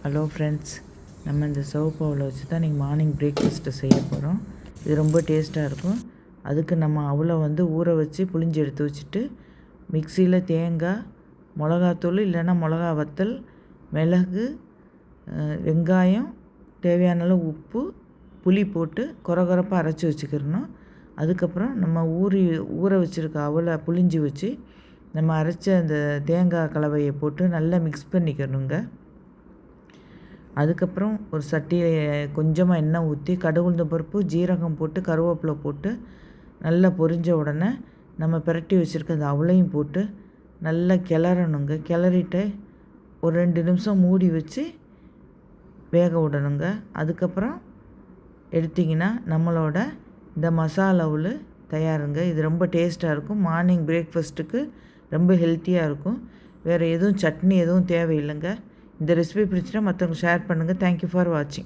Hello friends, நம்ம இந்த சிவப்பு அவலை வச்சு தான் இன்றைக்கி மார்னிங் பிரேக்ஃபாஸ்ட்டு செய்ய போகிறோம். இது ரொம்ப டேஸ்ட்டாக இருக்கும். அதுக்கு நம்ம அவலை ஊற வச்சு புளிஞ்சு எடுத்து வச்சுட்டு மிக்சியில் தேங்காய், மிளகாத்தூள் இல்லைன்னா மிளகா வத்தல், மிளகு, வெங்காயம், தேவையான அளவு உப்பு, புளி போட்டு கொரகொரப்பாக அரைச்சி வச்சுக்கிறணும். அதுக்கப்புறம் நம்ம ஊற வச்சுருக்க அவலை புளிஞ்சு வச்சு நம்ம அரைச்ச அந்த தேங்காய் கலவையை போட்டு நல்லா மிக்ஸ் பண்ணிக்கணுங்க. அதுக்கப்புறம் ஒரு சட்டியில் கொஞ்சமாக எண்ணெய் ஊற்றி கடுகு உளுந்தம் பருப்பு, ஜீரகம் போட்டு கருவேப்பிலை போட்டு நல்லா பொரிஞ்ச உடனே நம்ம பிரட்டி வச்சுருக்க அந்த அவளையும் போட்டு நல்லா கிளறணுங்க. கிளறிட்டு ஒரு 2 நிமிஷம் மூடி வச்சு வேக விடணுங்க. அதுக்கப்புறம் எடுத்திங்கன்னா நம்மளோட இந்த மசாலா அவல் தயாருங்க. இது ரொம்ப டேஸ்ட்டாக இருக்கும். மார்னிங் பிரேக்ஃபாஸ்ட்டுக்கு ரொம்ப ஹெல்த்தியாக இருக்கும். வேறு எதுவும் சட்னி எதுவும் தேவையில்லைங்க. இந்த ரெசிபி பிடிச்சிட்டா மற்றவங்க ஷேர் பண்ணுங்கள். தேங்க்யூ ஃபார் வாட்சிங்.